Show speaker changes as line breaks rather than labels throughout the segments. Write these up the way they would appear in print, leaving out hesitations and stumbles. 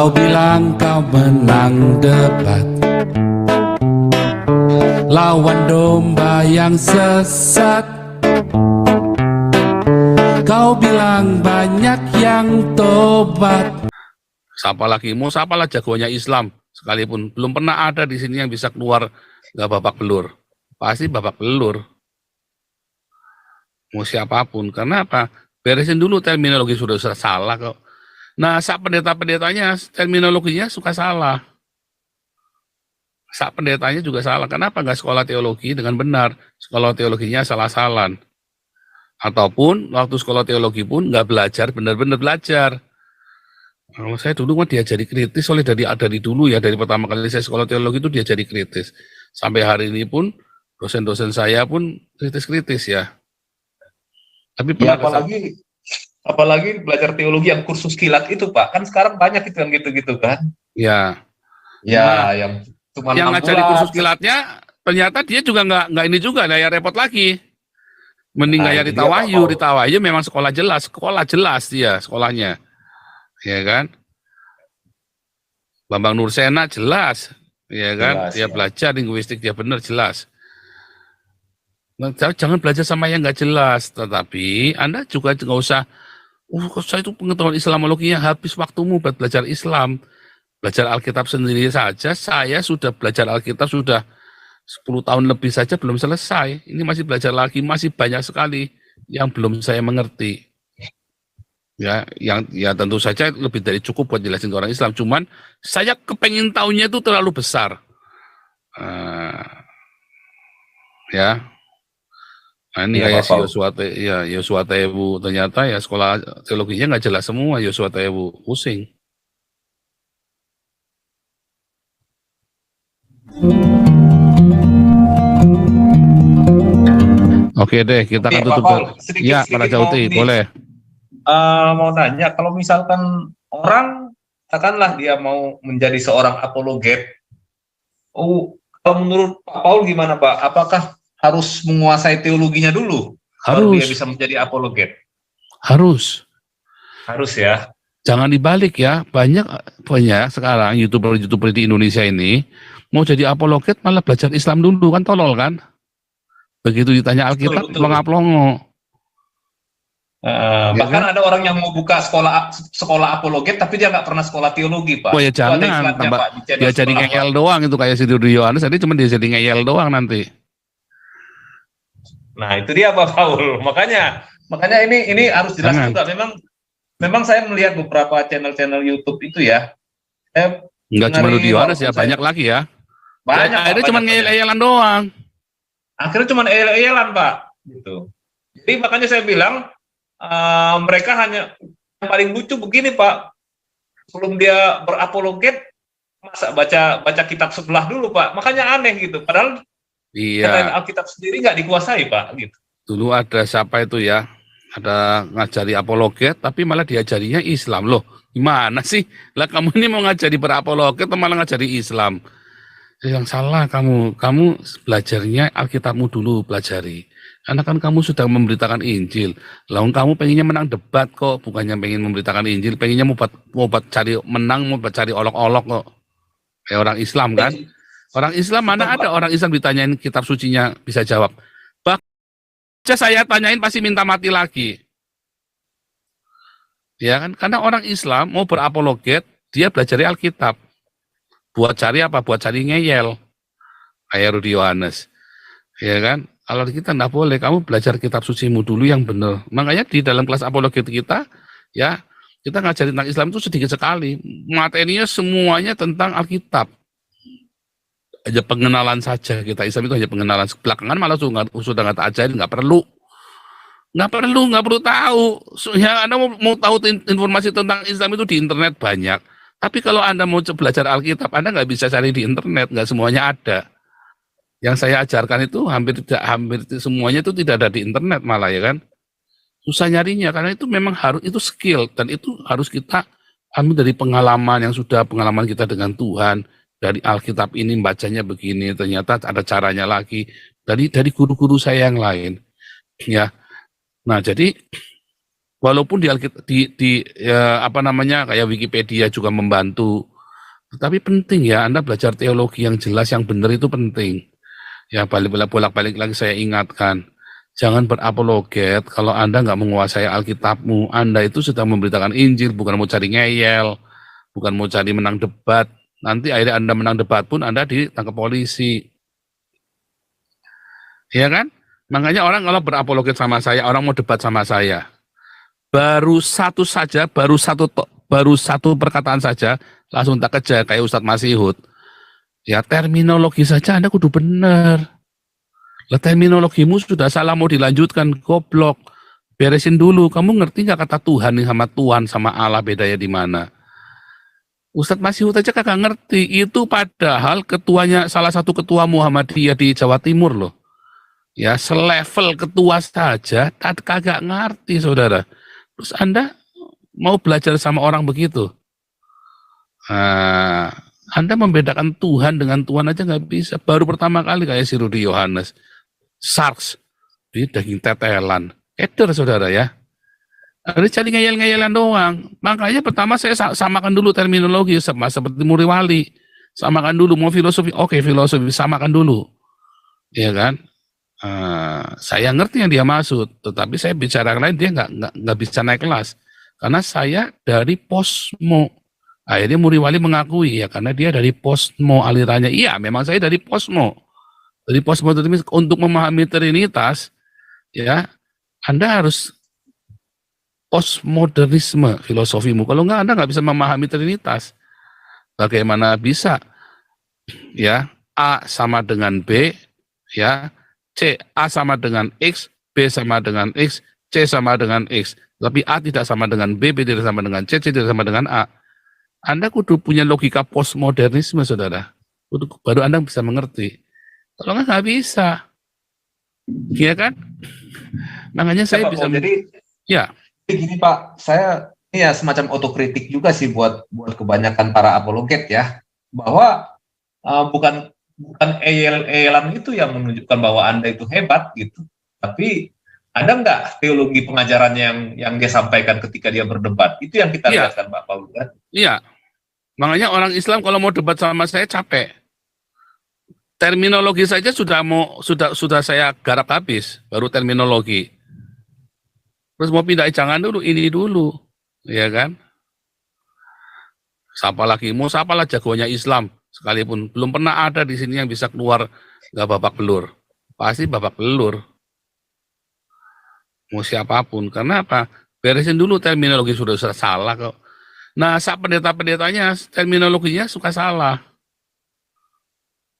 Kau bilang kau menang debat lawan domba yang sesat. Kau bilang banyak yang tobat. Siapa lagi? Mau siapalah jagoannya Islam sekalipun belum pernah ada di sini yang bisa keluar nggak babak belur. Pasti babak belur. Mau siapapun. Karena apa? Beresin dulu terminologi sudah salah kok. Nah, saat pendeta-pendetanya terminologinya suka salah. Saat pendetanya juga salah. Kenapa nggak sekolah teologi dengan benar? Sekolah teologinya salah-salah. Ataupun waktu sekolah teologi pun nggak belajar, benar-benar belajar. Kalau saya dulu kan diajari kritis oleh dari dulu ya, dari pertama kali saya sekolah teologi itu diajari kritis. Sampai hari ini pun dosen-dosen saya pun kritis-kritis ya. Tapi
Ya
pernah
apalagi belajar teologi yang kursus kilat itu Pak, kan sekarang banyak itu yang gitu-gitu kan.
ya.
Ya,
Nah,
yang cuma
yang
6
ngajari
bulan.
kursus kilatnya ternyata dia juga nggak ini juga, ya repot lagi. Mending
Nah,
kayak
itu
Rita
dia Pak
Wahyu.
Paul.
Rita Wahyu memang sekolah jelas dia sekolahnya, ya kan. Bambang Nursena jelas, ya kan.
Jelas
Dia
ya.
belajar linguistik, dia benar jelas. Nah, jangan belajar sama yang nggak jelas. Tetapi Anda juga nggak usah, saya itu pengetahuan Islamologinya habis waktumu buat belajar Islam. Belajar Alkitab sendiri saja, saya sudah belajar Alkitab sudah 10 tahun lebih saja belum selesai. Ini masih belajar lagi, masih banyak sekali yang belum saya mengerti. Ya, ya tentu saja lebih dari cukup buat jelasin ke orang Islam. Cuman saya kepengen tahunya itu terlalu besar. Ya, nah, ini
Iya
kayak
Pak
si
Paul.
Yosua Tewu, ternyata ya sekolah teologinya nggak jelas semua. Yosua Tewu pusing. Oke deh, kita akan
Oke Pak
tutup.
Paul,
Ya, Para
sedikit mau
Jauti,
ini,
boleh.
mau nanya, kalau misalkan orang katakanlah dia mau menjadi seorang apologet, kalau menurut Pak Paul gimana Pak? Apakah harus menguasai teologinya dulu baru dia
Harus,
bisa menjadi apologet?
harus.
Harus ya.
Jangan dibalik ya, banyak sekarang YouTuber di Indonesia ini mau jadi apologet malah belajar Islam dulu, kan tolol kan? Begitu ditanya
Betul,
Alkitab,
betul.
pelongo-pelongo. Ya
Bahkan
kan?
ada orang yang mau buka sekolah apologet tapi dia nggak pernah sekolah teologi
Wah
Pak.
ya
Itu ada
jangan,
iklannya
tambah
Pak di channel
dia jadi
sebelah Pak.
ngeyel doang itu kayak si Rudy Yohanes, tadi cuma dia jadi ngeyel doang nanti.
Nah itu dia Pak Paul. Makanya ini harus jelas
Jangan.
juga. Memang saya melihat beberapa channel-channel YouTube itu ya.
Enggak cuma Rudy Yohanes ya,
walaupun
banyak lagi ya.
banyak Pak,
Akhirnya cuma
banyak.
ngeyel-ngeyelan doang.
Akhirnya cuma eyel-eyelan Pak. Gitu. Jadi makanya saya bilang mereka hanya yang paling lucu begini Pak. Sebelum dia berapologet, masa baca kitab sebelah dulu Pak. Makanya aneh gitu. Padahal
Iya.
Alkitab sendiri nggak dikuasai Pak. Gitu.
Dulu ada siapa itu ya? Ada ngajari apologet tapi malah diajarinya Islam loh. Gimana sih? Lah kamu ini mau ngajari berapologet atau malah ngajari Islam? Yang salah kamu belajarnya Alkitabmu dulu pelajari. Karena kan kamu sudah memberitakan Injil. Lalu kamu pengennya menang debat kok, bukannya pengen memberitakan Injil, pengennya mau buat cari menang, mau buat cari olok-olok kok. Kayak orang Islam kan? Orang Islam mana ada orang Islam ditanyain kitab sucinya bisa jawab. Baca saya tanyain pasti minta mati lagi. Ya kan? Karena orang Islam mau berapologet, dia belajar Alkitab. Buat cari apa? Buat cari ngeyel. Kayak Rudy Yohanes. Ya kan? Kalau kita enggak boleh, kamu belajar kitab sucimu dulu yang benar. Makanya di dalam kelas apologet kita, ya, kita ngajarin tentang Islam itu sedikit sekali. Materinya semuanya tentang Alkitab. Aja pengenalan saja, kita Islam itu hanya pengenalan. Belakangan malah sudah nggak ajarin, nggak perlu tahu. Ya, Anda mau tahu informasi tentang Islam itu di internet banyak. Tapi kalau Anda mau belajar Alkitab, Anda nggak bisa cari di internet, nggak semuanya ada. Yang saya ajarkan itu hampir semuanya itu tidak ada di internet malah ya kan. Susah nyarinya karena itu memang harus itu skill dan itu harus kita ambil dari pengalaman kita dengan Tuhan. Dari Alkitab ini bacanya begini, ternyata ada caranya lagi dari guru-guru saya yang lain. Ya. Nah, jadi Walaupun apa namanya kayak Wikipedia juga membantu, tetapi penting ya Anda belajar teologi yang jelas, yang benar itu penting. Ya bolak-balik lagi saya ingatkan, jangan berapologet kalau Anda nggak menguasai Alkitabmu. Anda itu sudah memberitakan Injil, bukan mau cari ngeyel, bukan mau cari menang debat. Nanti akhirnya Anda menang debat pun Anda ditangkap polisi. Ya kan? Makanya orang kalau berapologet sama saya, orang mau debat sama saya, baru satu perkataan saja langsung tak kejar kayak Ustadz Masihud. Ya terminologi saja Anda kudu bener. Lah terminologimu sudah salah mau dilanjutkan, goblok. Beresin dulu. Kamu ngerti nggak kata Tuhan nih sama Tuhan sama Allah bedanya di mana? Ustadz Masihud aja kagak ngerti. Itu padahal ketuanya salah satu ketua Muhammadiyah di Jawa Timur loh. Ya selevel ketua saja kagak ngerti saudara. Terus Anda mau belajar sama orang begitu? Nah, Anda membedakan Tuhan dengan Tuhan aja nggak bisa. Baru pertama kali kayak si Rudi Yohanes. Sharks di daging tetelan. Eder saudara ya. Ada cari ngeyel-ngeyelan doang. Makanya pertama saya samakan dulu terminologi sama seperti Muriwali. Samakan dulu mau filosofi. Oke, filosofi samakan dulu. Ya kan? Saya ngerti yang dia maksud, tetapi saya bicara lain dia nggak bisa naik kelas karena saya dari posmo. Akhirnya Muriwali mengakui ya karena dia dari posmo alirannya. Iya, memang saya dari posmo. Dari posmo untuk memahami Trinitas, ya Anda harus postmodernisme filosofimu. Kalau Anda nggak bisa memahami Trinitas. Bagaimana bisa? Ya, A sama dengan B, ya. A sama dengan X, B sama dengan X, C sama dengan X. Tapi A tidak sama dengan B tidak sama dengan C tidak sama dengan A. Anda kudu punya logika postmodernisme, saudara. Baru Anda bisa mengerti. Kalau nggak bisa. Iya kan? Makanya saya
Pak
bisa...
Paul, jadi gini Pak, saya ini ya semacam otokritik juga sih buat kebanyakan para apologet ya. Bahwa bukan eyel-eyelan itu yang menunjukkan bahwa Anda itu hebat gitu. Tapi ada nggak teologi pengajaran yang dia sampaikan ketika dia berdebat? Itu yang kita lihat kan Pak Paul kan?
Iya. Makanya orang Islam kalau mau debat sama saya capek. Terminologi saja sudah saya garap habis, baru terminologi. Terus mau pindah jangan dulu, ini dulu. Ya kan? Siapa lagi? Mau siapalah jagonya Islam sekalipun belum pernah ada di sini yang bisa keluar nggak babak belur. Pasti babak belur. Mau siapapun. Karena apa? Beresin dulu terminologi sudah salah kok. Nah, saat pendeta-pendetanya terminologinya suka salah.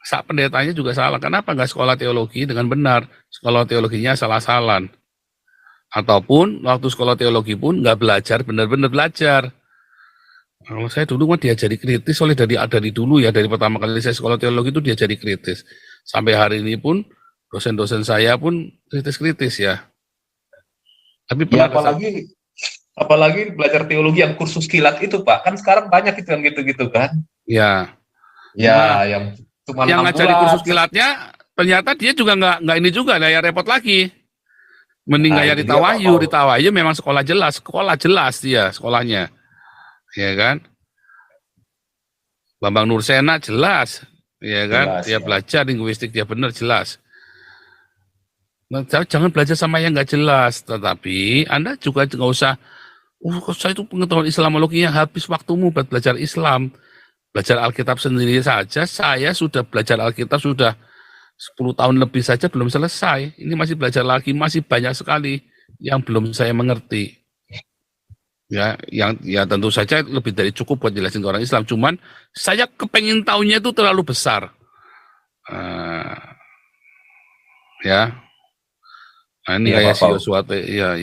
Saat pendetanya juga salah. Kenapa nggak sekolah teologi dengan benar? Sekolah teologinya salah-salah. Ataupun waktu sekolah teologi pun nggak belajar, benar-benar belajar. Kalau saya dulu mah diajari kritis oleh dari dulu ya, dari pertama kali saya sekolah teologi itu diajari kritis. Sampai hari ini pun dosen-dosen saya pun kritis-kritis ya. Tapi
ya, apalagi belajar teologi yang kursus kilat itu Pak, kan sekarang banyak itu yang gitu-gitu kan?
Ya.
Ya, yang cuma
yang ngajari kursus kilatnya ternyata dia juga nggak ini juga, ya repot lagi. Mending kayak Rita Wahyu memang sekolah jelas dia sekolahnya. Ya kan? Bambang Nursena jelas, ya kan? Dia belajar linguistik dia benar jelas. Nah, jangan belajar sama yang nggak jelas, tetapi Anda juga nggak usah. Saya itu pengetahuan Islamologinya habis waktumu buat belajar Islam, belajar Alkitab sendiri saja. Saya sudah belajar Alkitab sudah 10 tahun lebih saja belum selesai. Ini masih belajar lagi, masih banyak sekali yang belum saya mengerti. Ya, yang tentu saja lebih dari cukup buat jelasin ke orang Islam. Cuman saya kepengen tahunya itu terlalu besar. Ya, nah, ini kayak si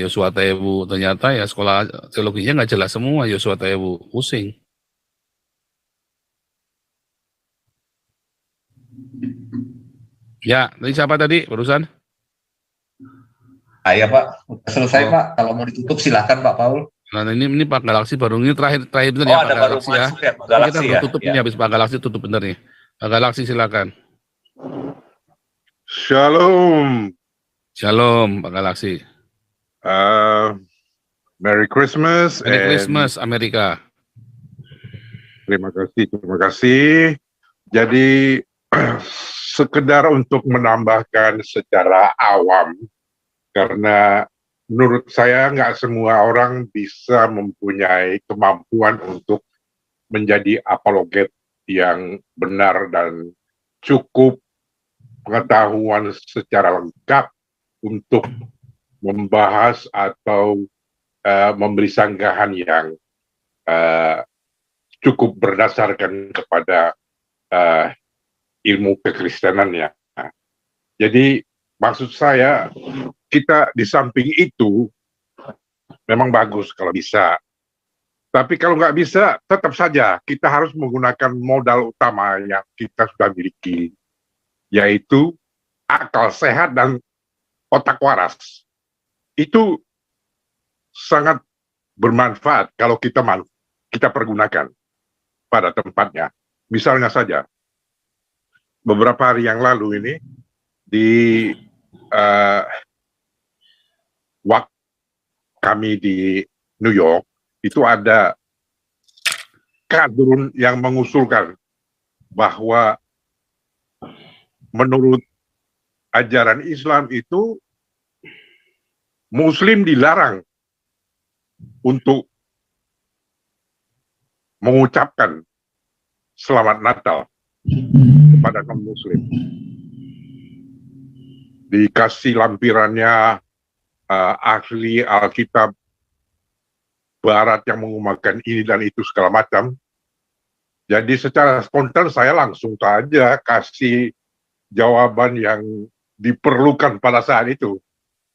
Yosua Tewu ternyata ya sekolah teologinya nggak jelas semua. Yosua Tewu pusing. Ya, tadi siapa tadi barusan?
Ya Pak, udah selesai Pak. Kalau mau ditutup silakan Pak Paul.
Nah ini Pak Galaksi baru ini terakhir bener
ya
Pak Galaksi ya.
Pak Galaksi
kita tutup ini habis Pak Galaksi tutup bener nih. Pak Galaksi silakan.
Shalom.
Shalom Pak Galaksi.
Merry Christmas
Merry
and
Christmas Amerika.
terima kasih, terima kasih. Jadi sekedar untuk menambahkan secara awam, karena menurut saya nggak semua orang bisa mempunyai kemampuan untuk menjadi apologet yang benar dan cukup pengetahuan secara lengkap untuk membahas atau memberi sanggahan yang cukup berdasarkan kepada ilmu kekristenannya. Nah, jadi maksud saya kita di samping itu memang bagus kalau bisa. Tapi kalau nggak bisa, tetap saja kita harus menggunakan modal utama yang kita sudah miliki, yaitu akal sehat dan otak waras. Itu sangat bermanfaat kalau kita pergunakan pada tempatnya. Misalnya saja, beberapa hari yang lalu ini di waktu kami di New York itu ada kadrun yang mengusulkan bahwa menurut ajaran Islam itu Muslim dilarang untuk mengucapkan Selamat Natal kepada non-Muslim. Dikasih lampirannya ahli Alkitab Barat yang mengumumkan ini dan itu segala macam. Jadi secara spontan saya langsung saja kasih jawaban yang diperlukan pada saat itu.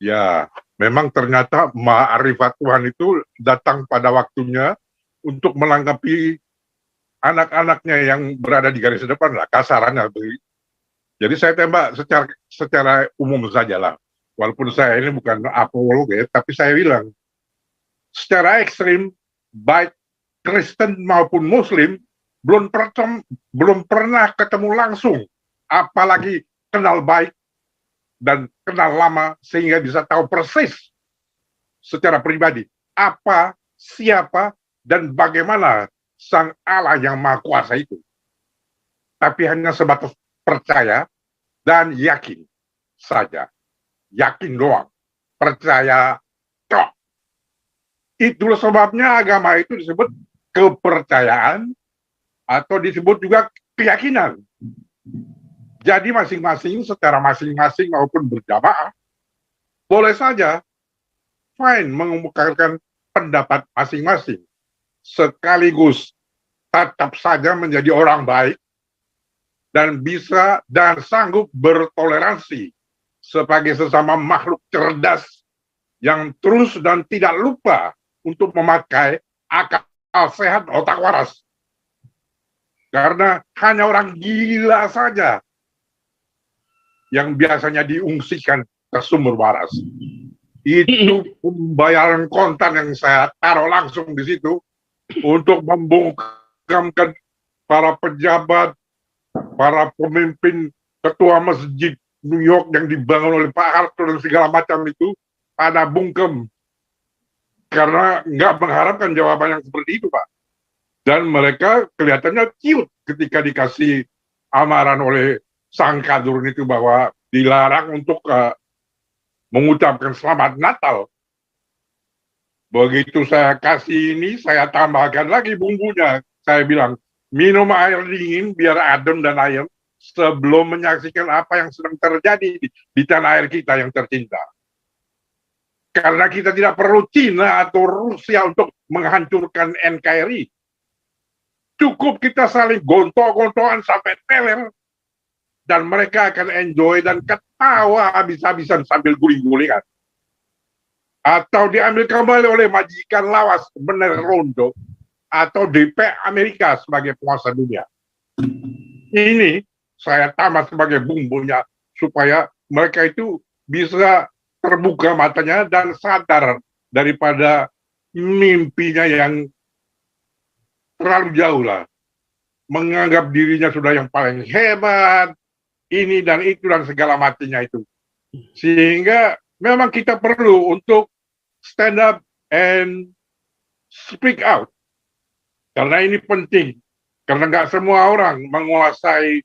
Ya, memang ternyata ma'rifat Tuhan itu datang pada waktunya untuk melengkapi anak-anaknya yang berada di garis depan lah, kasarannya. Jadi saya tembak secara umum saja lah. Walaupun saya ini bukan apolog ya, tapi saya bilang secara ekstrim baik Kristen maupun Muslim belum pernah ketemu langsung, apalagi kenal baik dan kenal lama sehingga bisa tahu persis secara pribadi apa, siapa, dan bagaimana Sang Allah yang Maha Kuasa itu. Tapi hanya sebatas percaya dan yakin saja. Yakin doang. Percaya kok. Itulah sebabnya agama itu disebut kepercayaan atau disebut juga keyakinan. Jadi masing-masing secara masing-masing maupun berjamaah boleh saja fine mengemukakan pendapat masing-masing sekaligus tetap saja menjadi orang baik dan bisa dan sanggup bertoleransi sebagai sesama makhluk cerdas yang terus dan tidak lupa untuk memakai akal sehat otak waras. Karena hanya orang gila saja yang biasanya diungsikan ke sumber waras. Itu pembayaran kontan yang saya taruh langsung di situ untuk membungkamkan para pejabat, para pemimpin, ketua masjid New York yang dibangun oleh Pak Harto dan segala macam itu pada bungkem. Karena nggak mengharapkan jawaban yang seperti itu, Pak. Dan mereka kelihatannya cute ketika dikasih amaran oleh sang kadrun itu bahwa dilarang untuk mengucapkan Selamat Natal. Begitu saya kasih ini, saya tambahkan lagi bumbunya. Saya bilang, minum air dingin biar adem dan ayam sebelum menyaksikan apa yang sedang terjadi di tanah air kita yang tercinta. Karena kita tidak perlu Cina atau Rusia untuk menghancurkan NKRI. Cukup kita saling gontok-gontokan sampai teler. Dan mereka akan enjoy dan ketawa habis-habisan sambil guling-gulingan. Atau diambil kembali oleh majikan lawas bener rondo. Atau DP Amerika sebagai penguasa dunia. Ini saya tambah sebagai bumbunya supaya mereka itu bisa terbuka matanya dan sadar daripada mimpinya yang terlalu jauh lah. Menganggap dirinya sudah yang paling hebat, ini dan itu dan segala macamnya itu. Sehingga memang kita perlu untuk stand up and speak out. Karena ini penting. Karena nggak semua orang menguasai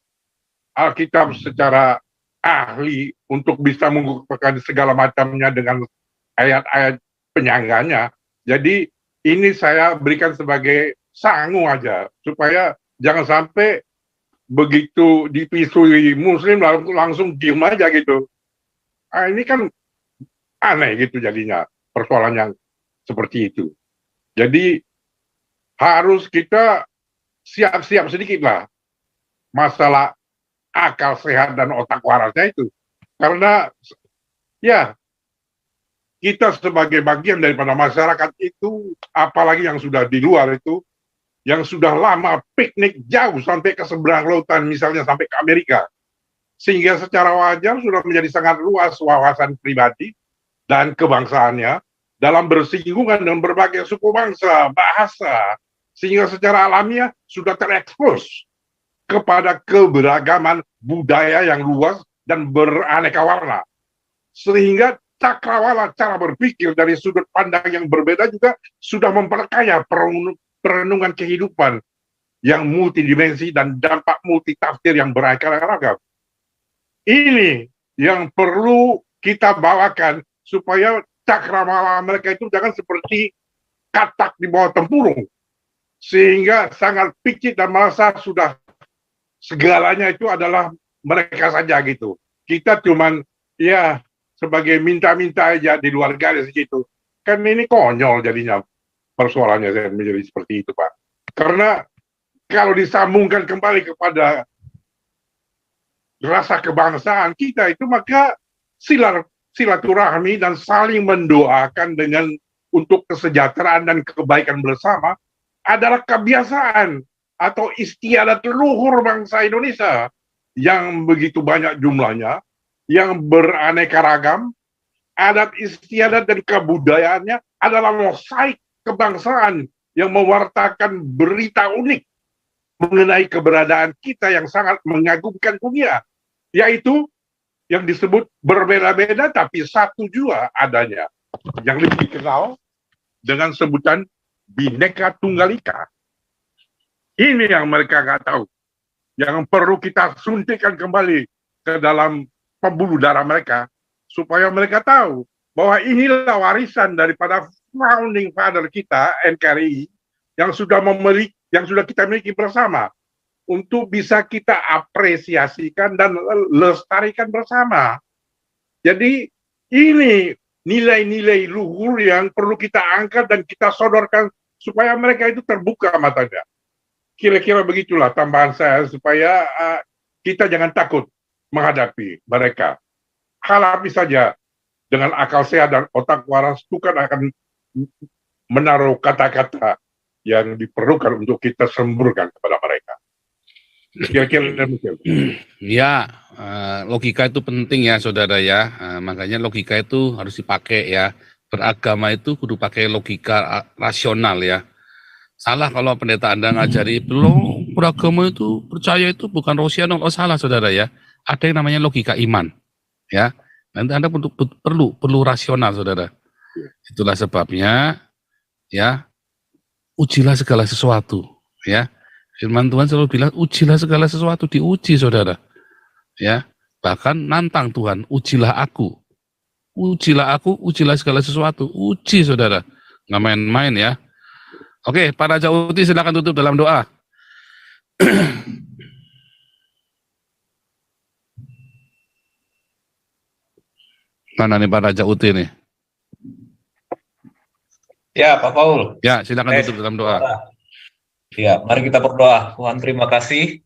Alkitab secara ahli untuk bisa mengungkapkan segala macamnya dengan ayat-ayat penyangganya. Jadi ini saya berikan sebagai sangu aja, supaya jangan sampai begitu dipisui Muslim langsung diem aja gitu. Ini kan aneh gitu jadinya, persoalan yang seperti itu. Jadi harus kita siap-siap sedikit lah masalah akal sehat dan otak warasnya itu. Karena ya kita sebagai bagian daripada masyarakat itu, apalagi yang sudah di luar itu, yang sudah lama piknik jauh sampai ke seberang lautan, misalnya sampai ke Amerika, sehingga secara wajar sudah menjadi sangat luas wawasan pribadi dan kebangsaannya dalam bersinggungan dengan berbagai suku bangsa, bahasa, sehingga secara alamiah sudah terekspos kepada keberagaman budaya yang luas dan beraneka warna. Sehingga cakrawala cara berpikir dari sudut pandang yang berbeda juga sudah memperkaya perenungan kehidupan yang multidimensi dan dampak multitafsir yang beraneka-ragam. Ini yang perlu kita bawakan supaya cakrawala mereka itu jangan seperti katak di bawah tempurung, sehingga sangat picik dan merasa sudah segalanya itu adalah mereka saja gitu. Kita cuman ya sebagai minta-minta aja di luar garis gitu. Kan ini konyol jadinya persoalannya saya menjadi seperti itu, Pak. Karena kalau disambungkan kembali kepada rasa kebangsaan kita itu, maka silaturahmi dan saling mendoakan dengan untuk kesejahteraan dan kebaikan bersama adalah kebiasaan atau istiadat leluhur bangsa Indonesia yang begitu banyak jumlahnya, yang beraneka ragam. Adat istiadat dan kebudayaannya adalah mosaik kebangsaan yang mewartakan berita unik mengenai keberadaan kita yang sangat mengagumkan dunia, yaitu yang disebut berbeda-beda tapi satu jua adanya, yang lebih dikenal dengan sebutan Bhinneka Tunggal Ika. Ini yang mereka nggak tahu, yang perlu kita suntikan kembali ke dalam pembuluh darah mereka, supaya mereka tahu bahwa inilah warisan daripada founding father kita, NKRI, yang sudah kita miliki bersama, untuk bisa kita apresiasikan dan lestarikan bersama. Jadi ini nilai-nilai luhur yang perlu kita angkat dan kita sodorkan supaya mereka itu terbuka matanya. Kira-kira begitulah tambahan saya supaya kita jangan takut menghadapi mereka. Hadapi saja dengan akal sehat dan otak waras, Tuhan akan menaruh kata-kata yang diperlukan untuk kita semburkan kepada mereka. Kira-kira demikian.
Ya, logika itu penting ya saudara ya. Makanya logika itu harus dipakai ya. Beragama itu kudu pakai logika rasional ya. Salah kalau pendeta Anda ngajari belum beragama itu percaya itu bukan rasional. Oh salah saudara ya. Ada yang namanya logika iman ya. Nanti Anda perlu rasional saudara. Itulah sebabnya ya, ujilah segala sesuatu ya. Firman Tuhan selalu bilang ujilah segala sesuatu, diuji saudara ya. Bahkan nantang Tuhan, ujilah aku, ujilah segala sesuatu, uji saudara. Nggak main-main ya. Oke, Pak Raja Uti silakan tutup dalam doa. Mana nih Pak Raja Uti nih?
Ya, Pak Paul.
Ya, silakan tutup dalam doa.
Ya, mari kita berdoa. Tuhan, terima kasih